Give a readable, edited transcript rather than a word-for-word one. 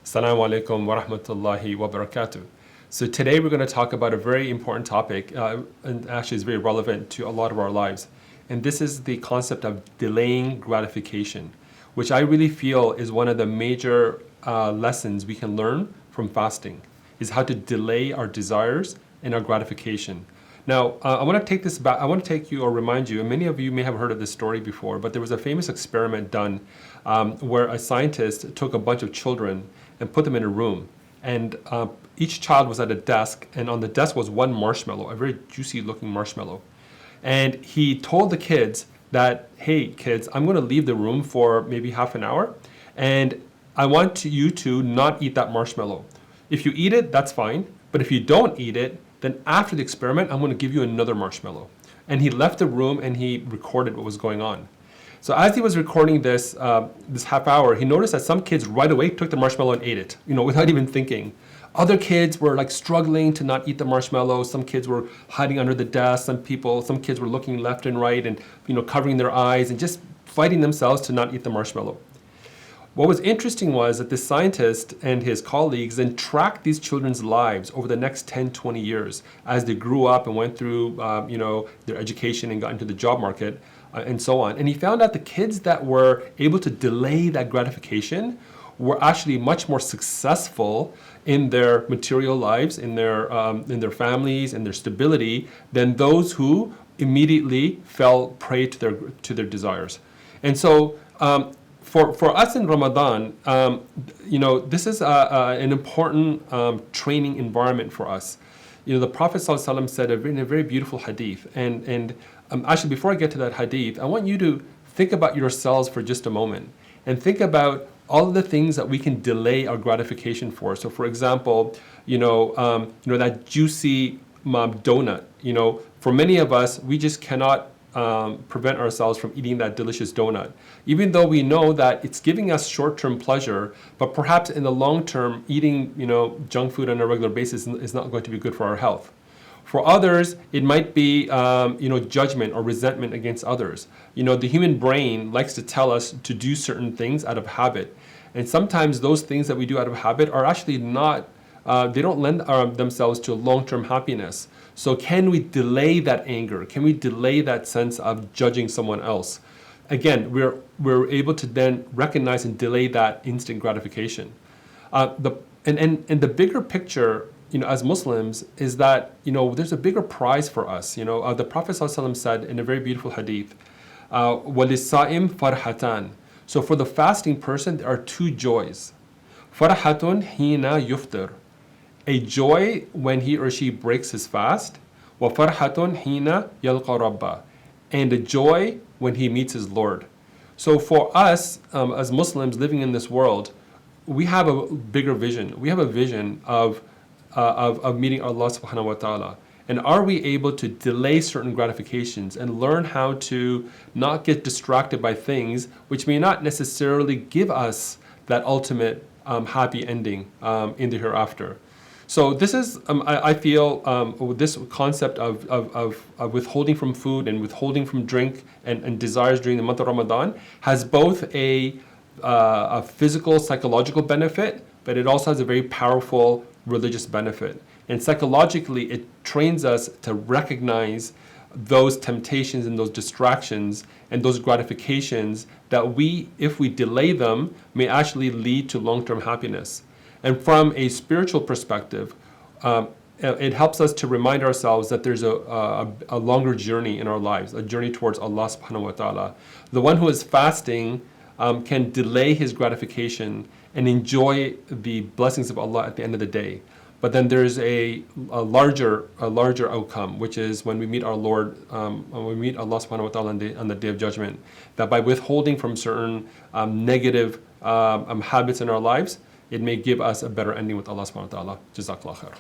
Assalamu alaikum wa rahmatullahi wa barakatuh. So today we're going to talk about a very important topic, and actually is very relevant to a lot of our lives. And this is the concept of delaying gratification, which I really feel is one of the major lessons we can learn from fasting, is how to delay our desires and our gratification. Now, I want to take this back. I want to take you or remind you, and many of you may have heard of this story before, but there was a famous experiment done where a scientist took a bunch of children and put them in a room. And each child was at a desk, and on the desk was one marshmallow, a very juicy looking marshmallow. And he told the kids that, hey, kids, I'm going to leave the room for maybe half an hour, and I want you to not eat that marshmallow. If you eat it, that's fine. But if you don't eat it, then after the experiment, I'm going to give you another marshmallow. And he left the room and he recorded what was going on. So as he was recording this half hour, he noticed that some kids right away took the marshmallow and ate it, without even thinking. Other kids were like struggling to not eat the marshmallow. Some kids were hiding under the desk. Some kids were looking left and right and covering their eyes and just fighting themselves to not eat the marshmallow. What was interesting was that the scientist and his colleagues then tracked these children's lives over the next 10, 20 years as they grew up and went through their education and got into the job market and so on. And he found out the kids that were able to delay that gratification were actually much more successful in their material lives, in their families, and their stability than those who immediately fell prey to their desires. And so for us in Ramadan, this is an important training environment for us. The Prophet ﷺ said in a very beautiful hadith, and actually before I get to that hadith, I want you to think about yourselves for just a moment and think about all of the things that we can delay our gratification for. So for example, that juicy donut, for many of us, we just cannot prevent ourselves from eating that delicious donut, even though we know that it's giving us short-term pleasure, but perhaps in the long term, eating junk food on a regular basis is not going to be good for our health. For others, it might be judgment or resentment against others. The human brain likes to tell us to do certain things out of habit, and sometimes those things that we do out of habit are actually not. They don't lend themselves to long-term happiness. So can we delay that anger? Can we delay that sense of judging someone else? Again, we're able to then recognize and delay that instant gratification. And the bigger picture, as Muslims, is that there's a bigger prize for us. The Prophet ﷺ said in a very beautiful hadith, "Walisa'im farhatan." So for the fasting person, there are two joys. Farhatun hina yuftir. A joy when he or she breaks his fast, wa farhatun hina yalqa rabba, and a joy when he meets his Lord. So for us as Muslims living in this world, we have a bigger vision. We have a vision of meeting Allah subhanahu wa ta'ala. And are we able to delay certain gratifications and learn how to not get distracted by things which may not necessarily give us that ultimate happy ending in the hereafter? So this is, I feel, this concept of withholding from food and withholding from drink and desires during the month of Ramadan has both a physical, psychological benefit, but it also has a very powerful religious benefit. And psychologically, it trains us to recognize those temptations and those distractions and those gratifications that if we delay them, may actually lead to long-term happiness. And from a spiritual perspective, it helps us to remind ourselves that there's a longer journey in our lives, a journey towards Allah subhanahu wa ta'ala. The one who is fasting can delay his gratification and enjoy the blessings of Allah at the end of the day. But then there's a larger outcome, which is when we meet our Lord, when we meet Allah subhanahu wa ta'ala on the Day of Judgment, that by withholding from certain negative habits in our lives, it may give us a better ending with Allah subhanahu wa ta'ala. Jazakallah khair.